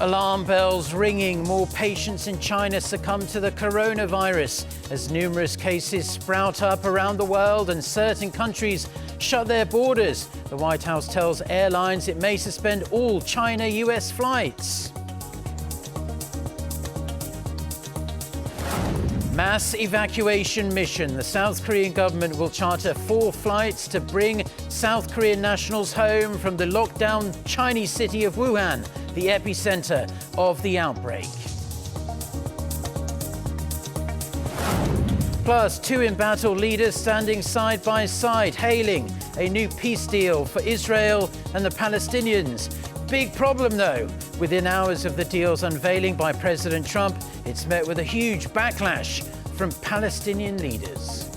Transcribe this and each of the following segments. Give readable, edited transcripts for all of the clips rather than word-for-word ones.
Alarm bells ringing. More patients in China succumb to the coronavirus as numerous cases sprout up around the world and certain countries shut their borders. The White House tells airlines it may suspend all China-US flights. Mass evacuation mission. The South Korean government will charter 4 flights to bring South Korean nationals home from the lockdown Chinese city of Wuhan, the epicenter of the outbreak. Plus, 2 embattled leaders standing side by side, hailing a new peace deal for Israel and the Palestinians. Big problem, though. Within hours of the deal's unveiling by President Trump, it's met with a huge backlash from Palestinian leaders.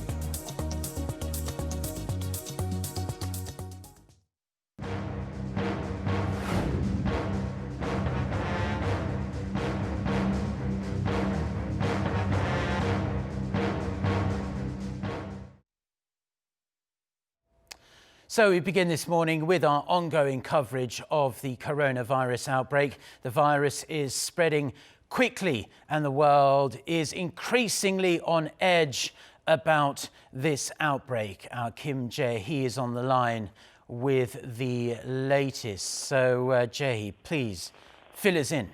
So we begin this morning with our ongoing coverage of the coronavirus outbreak. The virus is spreading quickly and the world is increasingly on edge about this outbreak. Our Kim Jae-hee is on the line with the latest. So Jae-hee, please fill us in.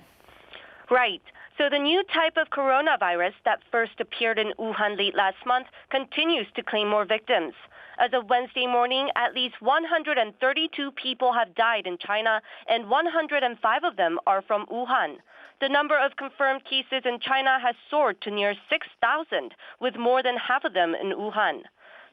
Right. So the new type of coronavirus that first appeared in Wuhan late last month continues to claim more victims. As of Wednesday morning, at least 132 people have died in China, and 105 of them are from Wuhan. The number of confirmed cases in China has soared to near 6,000, with more than half of them in Wuhan.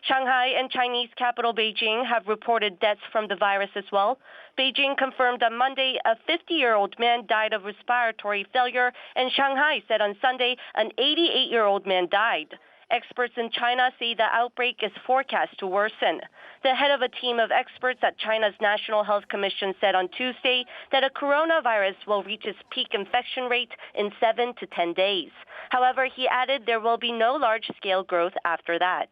Shanghai and Chinese capital Beijing have reported deaths from the virus as well. Beijing confirmed on Monday a 50-year-old man died of respiratory failure, and Shanghai said on Sunday an 88-year-old man died. Experts in China say the outbreak is forecast to worsen. The head of a team of experts at China's National Health Commission said on Tuesday that a coronavirus will reach its peak infection rate in 7 to 10 days. However, he added there will be no large-scale growth after that.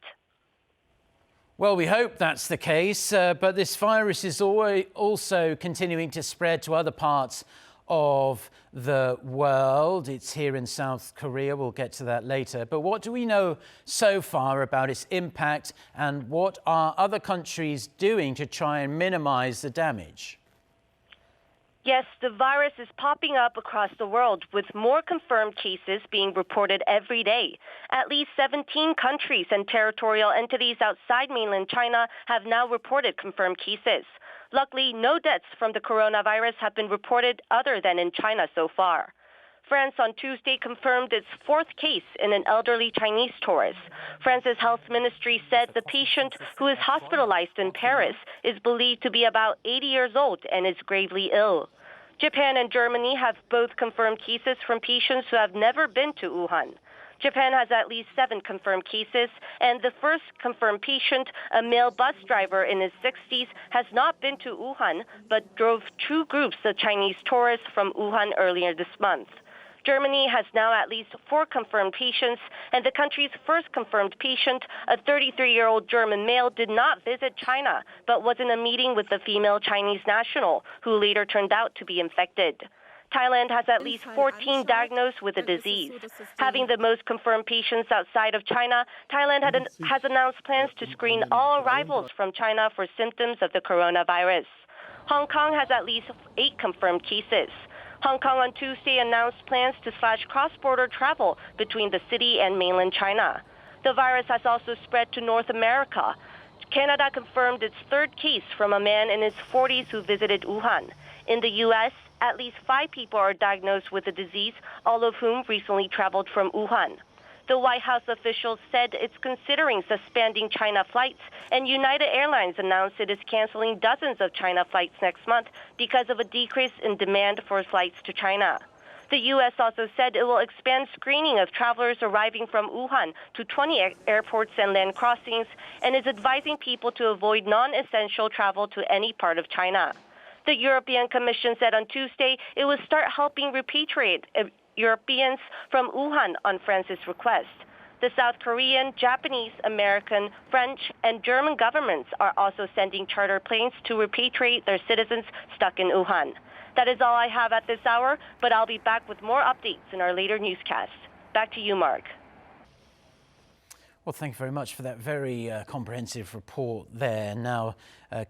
Well, we hope that's the case, but this virus is also continuing to spread to other parts of the world. It's here in South Korea. We'll get to that later. But what do we know so far about its impact, and what are other countries doing to try and minimize the damage? Yes, the virus is popping up across the world, with more confirmed cases being reported every day. At least 17 countries and territorial entities outside mainland China have now reported confirmed cases. Luckily, no deaths from the coronavirus have been reported other than in China so far. France on Tuesday confirmed its 4th case in an elderly Chinese tourist. France's health ministry said the patient, who is hospitalized in Paris, is believed to be about 80 years old and is gravely ill. Japan and Germany have both confirmed cases from patients who have never been to Wuhan. Japan has at least 7 confirmed cases, and the first confirmed patient, a male bus driver in his 60s, has not been to Wuhan, but drove 2 groups of Chinese tourists from Wuhan earlier this month. Germany has now at least 4 confirmed patients, and the country's first confirmed patient, a 33-year-old German male, did not visit China, but was in a meeting with the female Chinese national, who later turned out to be infected. Thailand has at least 14 diagnosed with the disease. Having the most confirmed patients outside of China, Thailand has announced plans to screen all arrivals from China for symptoms of the coronavirus. Hong Kong has at least 8 confirmed cases. Hong Kong on Tuesday announced plans to slash cross-border travel between the city and mainland China. The virus has also spread to North America. Canada confirmed its 3rd case from a man in his 40s who visited Wuhan. In the U.S., at least 5 people are diagnosed with the disease, all of whom recently traveled from Wuhan. The White House officials said it's considering suspending China flights, and United Airlines announced it is canceling dozens of China flights next month because of a decrease in demand for flights to China. The U.S. also said it will expand screening of travelers arriving from Wuhan to 20 airports and land crossings, and is advising people to avoid non-essential travel to any part of China. The European Commission said on Tuesday it will start helping repatriate Europeans from Wuhan on France's request. The South Korean, Japanese, American, French, and German governments are also sending charter planes to repatriate their citizens stuck in Wuhan. That is all I have at this hour, but I'll be back with more updates in our later newscast. Back to you, Mark. Well, thank you very much for that very comprehensive report there. Now,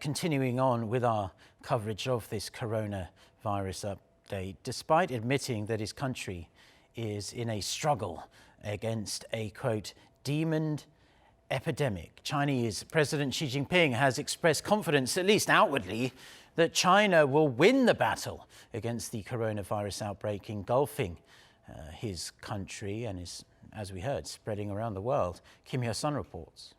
continuing on with our coverage of this coronavirus update, despite admitting that his country is in a struggle against a, quote, demon epidemic, Chinese President Xi Jinping has expressed confidence, at least outwardly, that China will win the battle against the coronavirus outbreak engulfing his country and is, as we heard, spreading around the world. Kim Hyo-sun reports.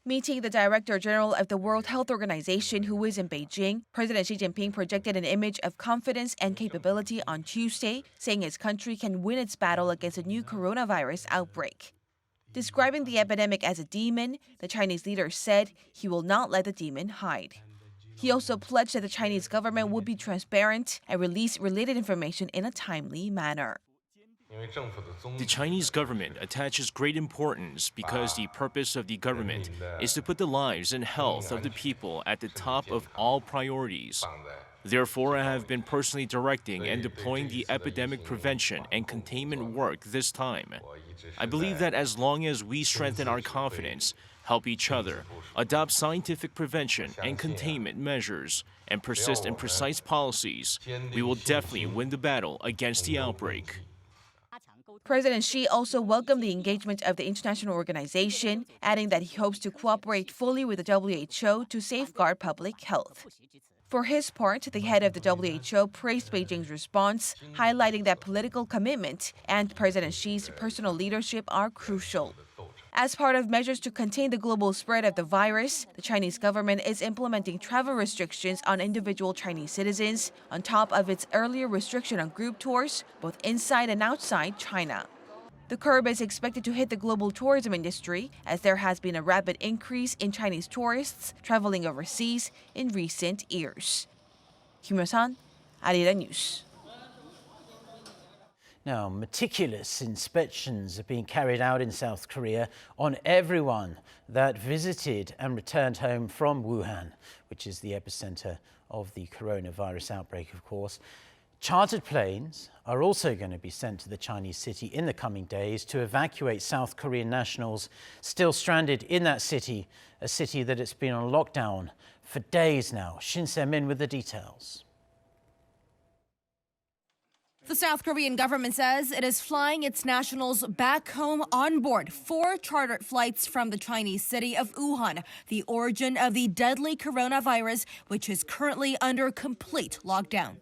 Meeting the Director General of the World Health Organization, who is in Beijing, President Xi Jinping projected an image of confidence and capability on Tuesday, saying his country can win its battle against a new coronavirus outbreak. Describing the epidemic as a demon, the Chinese leader said he will not let the demon hide. He also pledged that the Chinese government would be transparent and release related information in a timely manner. The Chinese government attaches great importance because the purpose of the government is to put the lives and health of the people at the top of all priorities. Therefore, I have been personally directing and deploying the epidemic prevention and containment work this time. I believe that as long as we strengthen our confidence, help each other, adopt scientific prevention and containment measures, and persist in precise policies, we will definitely win the battle against the outbreak. President Xi also welcomed the engagement of the international organization, adding that he hopes to cooperate fully with the WHO to safeguard public health. For his part, the head of the WHO praised Beijing's response, highlighting that political commitment and President Xi's personal leadership are crucial. As part of measures to contain the global spread of the virus, the Chinese government is implementing travel restrictions on individual Chinese citizens, on top of its earlier restriction on group tours, both inside and outside China. The curb is expected to hit the global tourism industry, as there has been a rapid increase in Chinese tourists traveling overseas in recent years. Kim Hyo-sun, Arirang News. Now, meticulous inspections are being carried out in South Korea on everyone that visited and returned home from Wuhan, which is the epicenter of the coronavirus outbreak, of course. Chartered planes are also going to be sent to the Chinese city in the coming days to evacuate South Korean nationals still stranded in that city, a city that has been on lockdown for days now. Shin Se-min with the details. The South Korean government says it is flying its nationals back home on board 4 chartered flights from the Chinese city of Wuhan, the origin of the deadly coronavirus, which is currently under complete lockdown.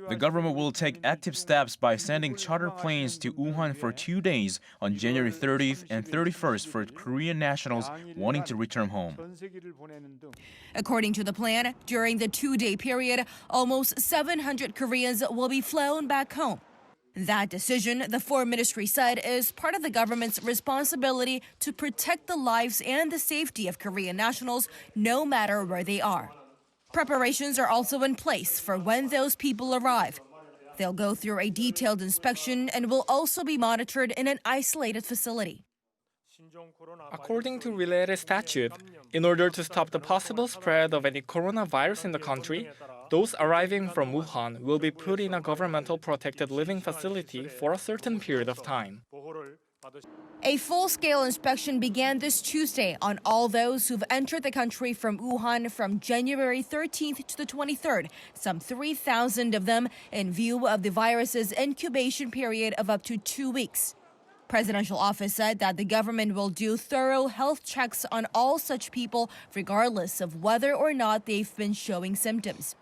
The government will take active steps by sending charter planes to Wuhan for 2 days on January 30th and 31st for Korean nationals wanting to return home. According to the plan, during the 2-day period, almost 700 Koreans will be flown back home. That decision, the Foreign Ministry said, is part of the government's responsibility to protect the lives and the safety of Korean nationals, no matter where they are. Preparations are also in place for when those people arrive. They'll go through a detailed inspection and will also be monitored in an isolated facility. According to related statute, in order to stop the possible spread of any coronavirus in the country, those arriving from Wuhan will be put in a governmental protected living facility for a certain period of time. A full-scale inspection began this Tuesday on all those who've entered the country from Wuhan from January 13th to the 23rd, some 3,000 of them in view of the virus's incubation period of up to 2 weeks. Presidential office said that the government will do thorough health checks on all such people, regardless of whether or not they've been showing symptoms.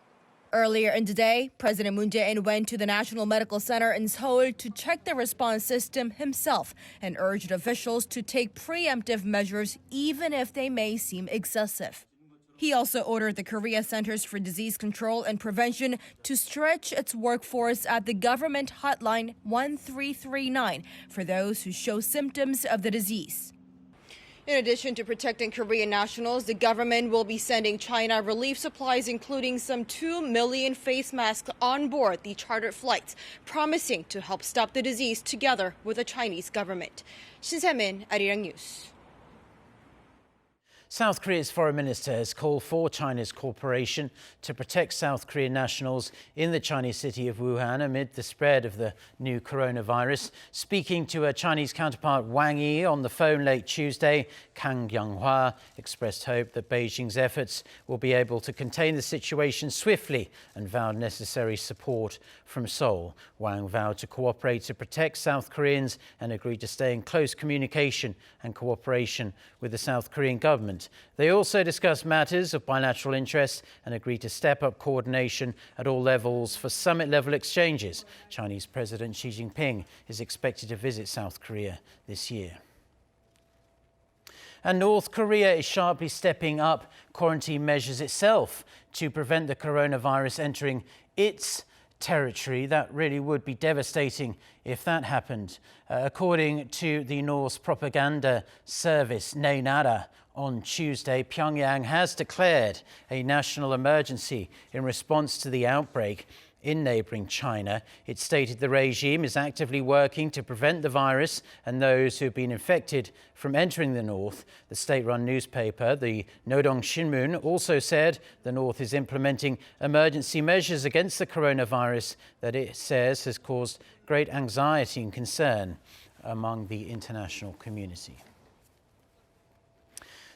Earlier in the day, President Moon Jae-in went to the National Medical Center in Seoul to check the response system himself and urged officials to take preemptive measures even if they may seem excessive. He also ordered the Korea Centers for Disease Control and Prevention to stretch its workforce at the government hotline 1339 for those who show symptoms of the disease. In addition to protecting Korean nationals, the government will be sending China relief supplies, including some 2 million face masks on board the chartered flights, promising to help stop the disease together with the Chinese government. Shin Se-min, Arirang News. South Korea's foreign minister has called for China's cooperation to protect South Korean nationals in the Chinese city of Wuhan amid the spread of the new coronavirus. Speaking to a Chinese counterpart Wang Yi on the phone late Tuesday, Kang Kyung-hwa expressed hope that Beijing's efforts will be able to contain the situation swiftly and vowed necessary support from Seoul. Wang vowed to cooperate to protect South Koreans and agreed to stay in close communication and cooperation with the South Korean government. They also discussed matters of bilateral interest and agreed to step up coordination at all levels for summit-level exchanges. Chinese President Xi Jinping is expected to visit South Korea this year. And North Korea is sharply stepping up quarantine measures itself to prevent the coronavirus entering its territory. That really would be devastating if that happened. According to the North's propaganda service, Naenara, on Tuesday, Pyongyang has declared a national emergency in response to the outbreak in neighbouring China. It stated the regime is actively working to prevent the virus and those who have been infected from entering the north. The state-run newspaper, the Nodong Shinmun, also said the north is implementing emergency measures against the coronavirus that it says has caused great anxiety and concern among the international community.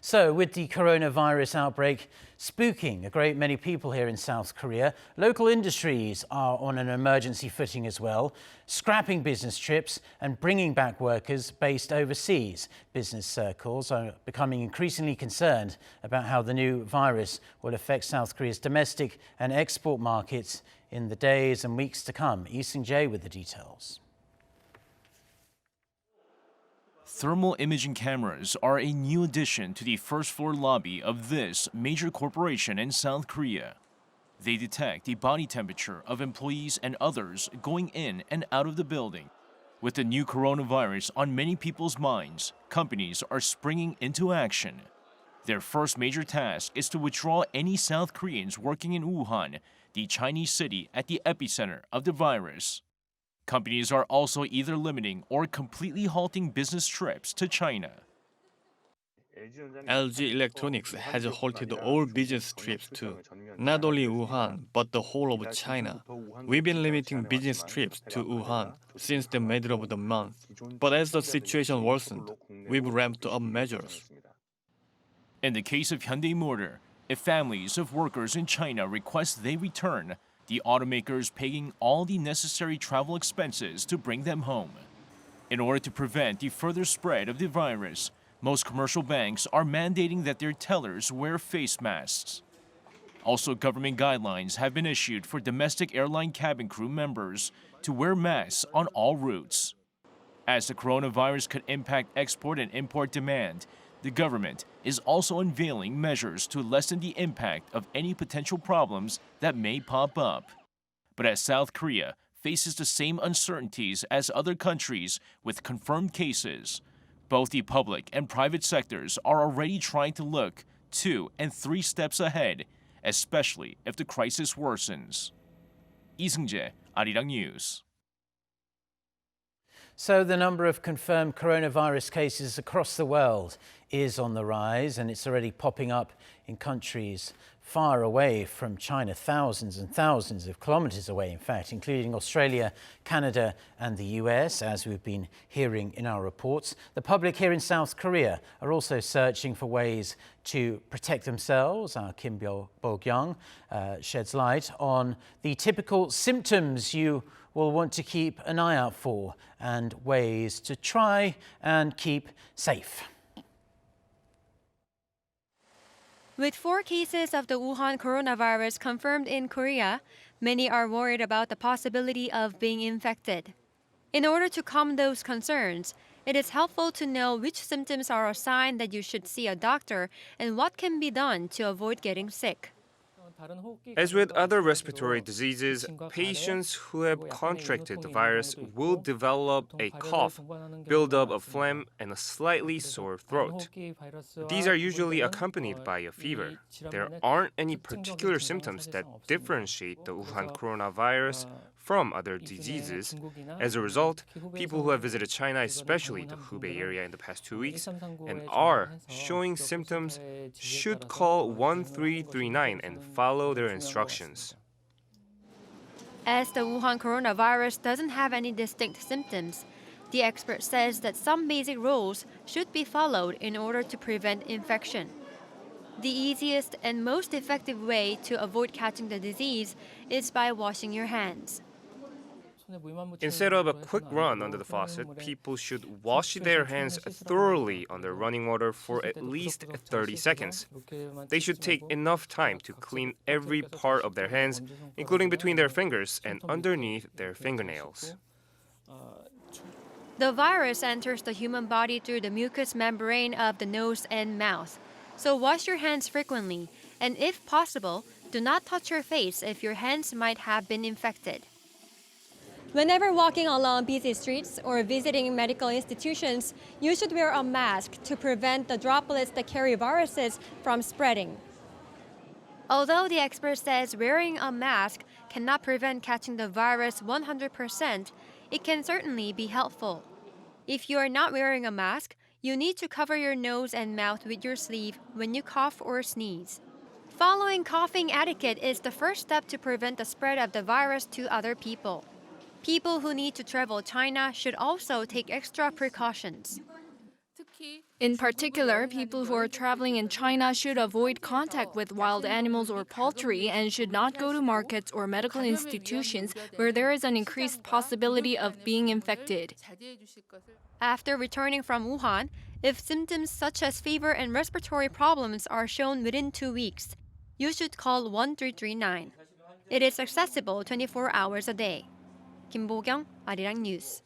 So, with the coronavirus outbreak spooking a great many people here in South Korea, local industries are on an emergency footing as well, scrapping business trips and bringing back workers based overseas. Business circles are becoming increasingly concerned about how the new virus will affect South Korea's domestic and export markets in the days and weeks to come. Lee Seung-jae with the details. Thermal imaging cameras are a new addition to the first-floor lobby of this major corporation in South Korea. They detect the body temperature of employees and others going in and out of the building. With the new coronavirus on many people's minds, companies are springing into action. Their first major task is to withdraw any South Koreans working in Wuhan, the Chinese city at the epicenter of the virus. Companies are also either limiting or completely halting business trips to China. LG Electronics has halted all business trips to not only Wuhan, but the whole of China. We've been limiting business trips to Wuhan since the middle of the month. But as the situation worsened, we've ramped up measures. In the case of Hyundai Motor, if families of workers in China request they return, the automaker is paying all the necessary travel expenses to bring them home. In order to prevent the further spread of the virus, most commercial banks are mandating that their tellers wear face masks. Also, government guidelines have been issued for domestic airline cabin crew members to wear masks on all routes. As the coronavirus could impact export and import demand, the government is also unveiling measures to lessen the impact of any potential problems that may pop up. But as South Korea faces the same uncertainties as other countries with confirmed cases, both the public and private sectors are already trying to look 2 and 3 steps ahead, especially if the crisis worsens. Lee Seung-jae, Arirang News. So the number of confirmed coronavirus cases across the world is on the rise, and it's already popping up in countries far away from China, thousands and thousands of kilometers away, in fact, including Australia, Canada and the US, as we've been hearing in our reports. The public here in South Korea are also searching for ways to protect themselves. Our Kim Bo-kyung sheds light on the typical symptoms you will want to keep an eye out for and ways to try and keep safe. With 4 cases of the Wuhan coronavirus confirmed in Korea, many are worried about the possibility of being infected. In order to calm those concerns, it is helpful to know which symptoms are a sign that you should see a doctor and what can be done to avoid getting sick. As with other respiratory diseases, patients who have contracted the virus will develop a cough, buildup of phlegm, and a slightly sore throat. These are usually accompanied by a fever. There aren't any particular symptoms that differentiate the Wuhan coronavirus from other diseases. As a result, people who have visited China, especially the Hubei area in the past 2 weeks, and are showing symptoms should call 1339 and follow their instructions. As the Wuhan coronavirus doesn't have any distinct symptoms, the expert says that some basic rules should be followed in order to prevent infection. The easiest and most effective way to avoid catching the disease is by washing your hands. Instead of a quick run under the faucet, people should wash their hands thoroughly under running water for at least 30 seconds. They should take enough time to clean every part of their hands, including between their fingers and underneath their fingernails. The virus enters the human body through the mucous membrane of the nose and mouth. So wash your hands frequently, and if possible, do not touch your face if your hands might have been infected. Whenever walking along busy streets or visiting medical institutions, you should wear a mask to prevent the droplets that carry viruses from spreading. Although the expert says wearing a mask cannot prevent catching the virus 100%, it can certainly be helpful. If you are not wearing a mask, you need to cover your nose and mouth with your sleeve when you cough or sneeze. Following coughing etiquette is the first step to prevent the spread of the virus to other people. People who need to travel China should also take extra precautions. In particular, people who are traveling in China should avoid contact with wild animals or poultry and should not go to markets or medical institutions where there is an increased possibility of being infected. After returning from Wuhan, if symptoms such as fever and respiratory problems are shown within 2 weeks, you should call 1339. It is accessible 24 hours a day. Kim Bo-kyung, Arirang News.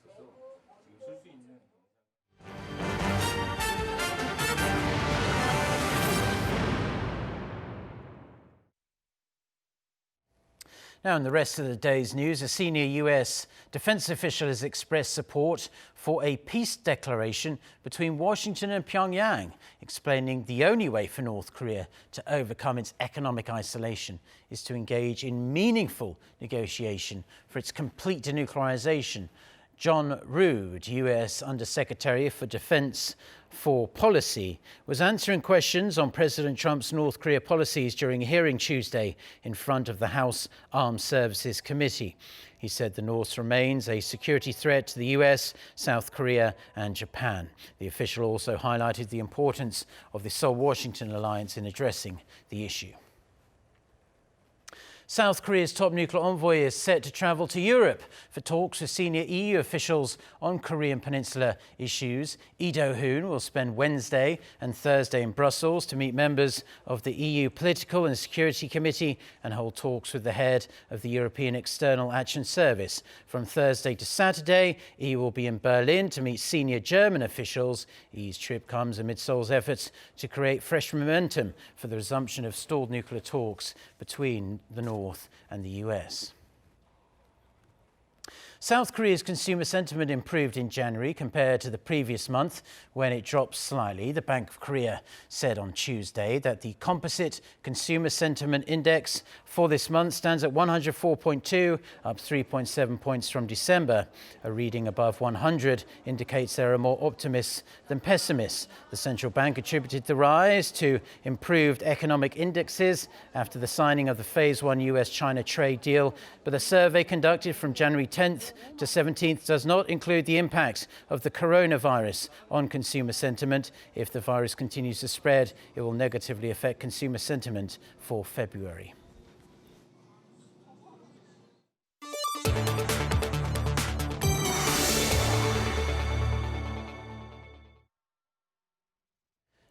Now, in the rest of the day's news, a senior US defense official has expressed support for a peace declaration between Washington and Pyongyang, explaining the only way for North Korea to overcome its economic isolation is to engage in meaningful negotiation for its complete denuclearization. John Rood, US Undersecretary for Defense for Policy, was answering questions on President Trump's North Korea policies during a hearing Tuesday in front of the House Armed Services Committee. He said the North remains a security threat to the US, South Korea and Japan. The official also highlighted the importance of the Seoul-Washington alliance in addressing the issue. South Korea's top nuclear envoy is set to travel to Europe for talks with senior EU officials on Korean Peninsula issues. Lee Do-hoon will spend Wednesday and Thursday in Brussels to meet members of the EU Political and Security Committee and hold talks with the head of the European External Action Service. From Thursday to Saturday, Lee will be in Berlin to meet senior German officials. Lee's trip comes amid Seoul's efforts to create fresh momentum for the resumption of stalled nuclear talks between the North and the US. South Korea's consumer sentiment improved in January compared to the previous month when it dropped slightly. The Bank of Korea said on Tuesday that the composite consumer sentiment index for this month stands at 104.2, up 3.7 points from December. A reading above 100 indicates there are more optimists than pessimists. The central bank attributed the rise to improved economic indexes after the signing of the Phase 1 US-China trade deal, but a survey conducted from January 10th to 17th does not include the impact of the coronavirus on consumer sentiment. If the virus continues to spread, it will negatively affect consumer sentiment for February.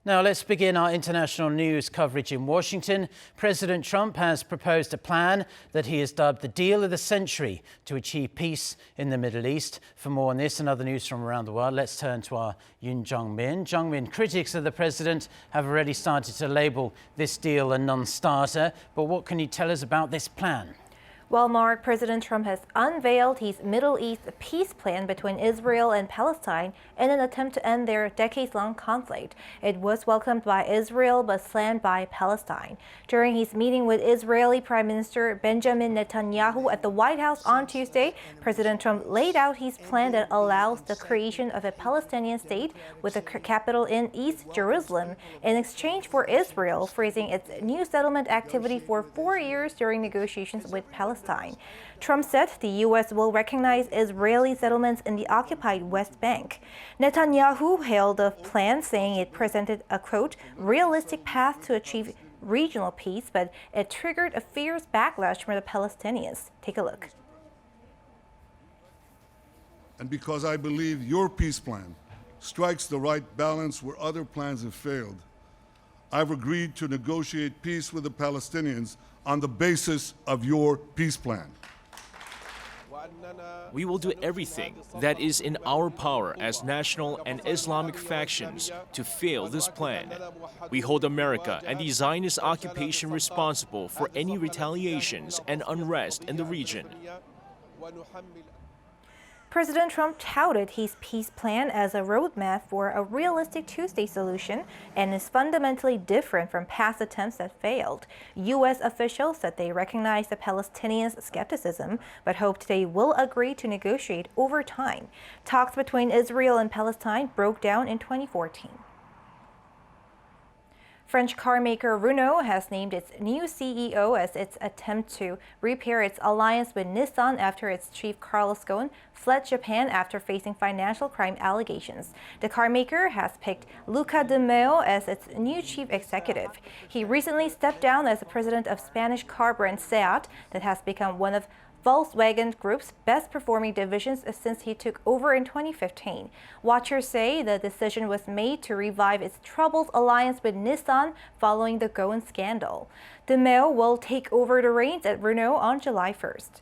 Now let's begin our international news coverage in Washington. President Trump has proposed a plan that he has dubbed the deal of the century to achieve peace in the Middle East. For more on this and other news from around the world, let's turn to our Yoon Jung-min. Jung-min, critics of the president have already started to label this deal a non-starter. But what can you tell us about this plan? Well, Mark, President Trump has unveiled his Middle East peace plan between Israel and Palestine in an attempt to end their decades-long conflict. It was welcomed by Israel but slammed by Palestine. During his meeting with Israeli Prime Minister Benjamin Netanyahu at the White House on Tuesday, President Trump laid out his plan that allows the creation of a Palestinian state with a capital in East Jerusalem in exchange for Israel freezing its new settlement activity for 4 years during negotiations with Palestine. Trump said the U.S. will recognize Israeli settlements in the occupied West Bank. Netanyahu hailed the plan, saying it presented a, quote, realistic path to achieve regional peace, but it triggered a fierce backlash from the Palestinians. Take a look. And because I believe your peace plan strikes the right balance where other plans have failed, I've agreed to negotiate peace with the Palestinians on the basis of your peace plan. We will do everything that is in our power as national and Islamic factions to fail this plan. We hold America and the Zionist occupation responsible for any retaliations and unrest in the region. President Trump touted his peace plan as a roadmap for a realistic two-state solution and is fundamentally different from past attempts that failed. U.S. officials said they recognize the Palestinians' skepticism, but hoped they will agree to negotiate over time. Talks between Israel and Palestine broke down in 2014. French carmaker Renault has named its new CEO as its attempt to repair its alliance with Nissan after its chief Carlos Ghosn fled Japan after facing financial crime allegations. The carmaker has picked Luca de Meo as its new chief executive. He recently stepped down as the president of Spanish car brand Seat that has become one of Volkswagen Group's best-performing divisions since he took over in 2015. Watchers say the decision was made to revive its troubled alliance with Nissan following the Ghosn scandal. De Meo will take over the reins at Renault on July 1st.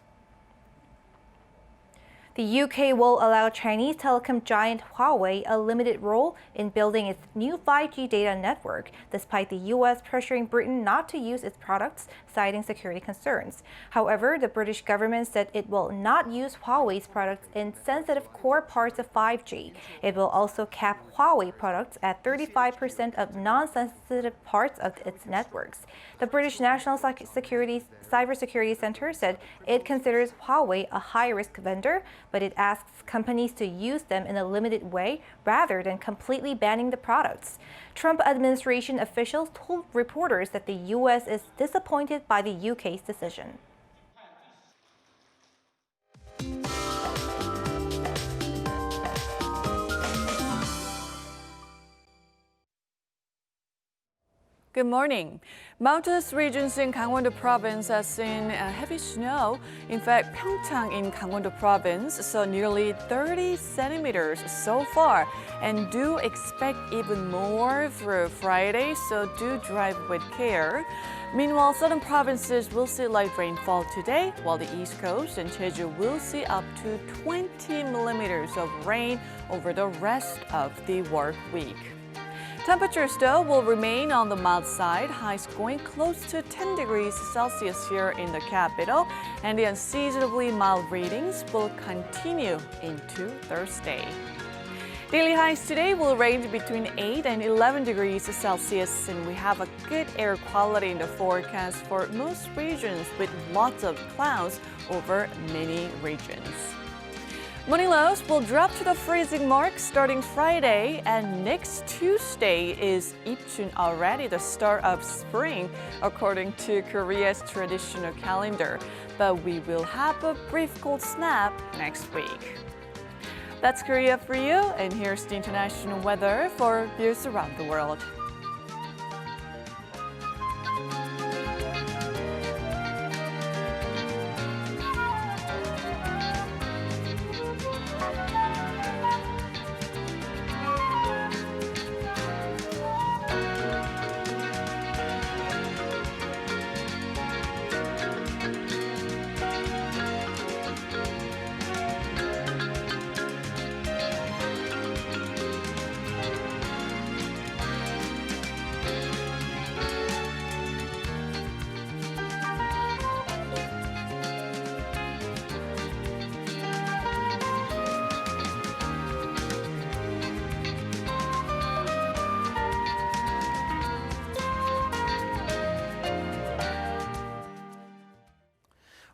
The UK will allow Chinese telecom giant Huawei a limited role in building its new 5G data network, despite the US pressuring Britain not to use its products, citing security concerns. However, the British government said it will not use Huawei's products in sensitive core parts of 5G. It will also cap Huawei products at 35% of non-sensitive parts of its networks. The British National Cybersecurity Center said it considers Huawei a high-risk vendor, but it asks companies to use them in a limited way rather than completely banning the products. Trump administration officials told reporters that the U.S. is disappointed by the UK's decision. Good morning. Mountainous regions in Gangwon-do province have seen heavy snow. In fact, Pyeongchang in Gangwon-do province saw nearly 30 centimeters so far and do expect even more through Friday, so do drive with care. Meanwhile, southern provinces will see light rainfall today, while the East Coast and Jeju will see up to 20 millimeters of rain over the rest of the work week. Temperatures, though, will remain on the mild side, highs going close to 10 degrees Celsius here in the capital, and the unseasonably mild readings will continue into Thursday. Daily highs today will range between 8 and 11 degrees Celsius, and we have a good air quality in the forecast for most regions with lots of clouds over many regions. Morning lows will drop to the freezing mark starting Friday, and next Tuesday is Ipchun, already the start of spring according to Korea's traditional calendar. But we will have a brief cold snap next week. That's Korea for you, and here's the international weather for views around the world.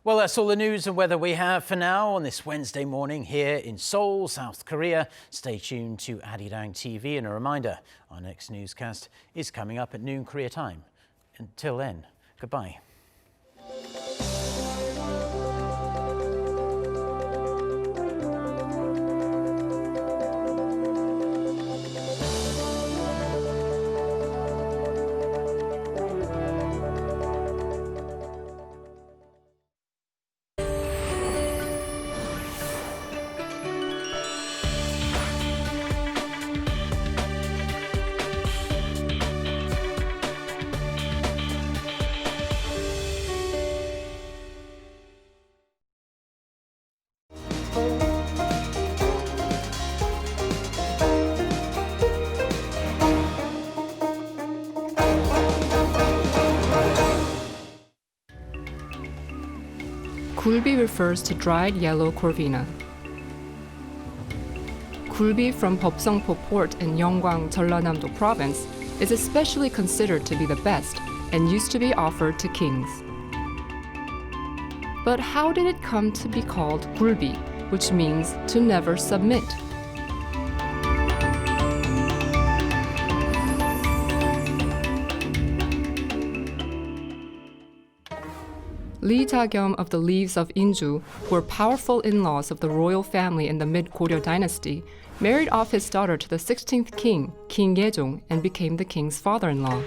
Well, that's all the news and weather we have for now on this Wednesday morning here in Seoul, South Korea. Stay tuned to Arirang TV, and a reminder, our next newscast is coming up at noon Korea time. Until then, goodbye. Gulbi refers to dried yellow corvina. Gulbi from Bopseongpo Port in Yeonggwang, Jeollanam-do Province is especially considered to be the best and used to be offered to kings. But how did it come to be called gulbi, which means to never submit? Lee Jagyom of the Leaves of Inju, who were powerful in-laws of the royal family in the mid-Goryeo dynasty, married off his daughter to the 16th king, King Yejong, and became the king's father-in-law.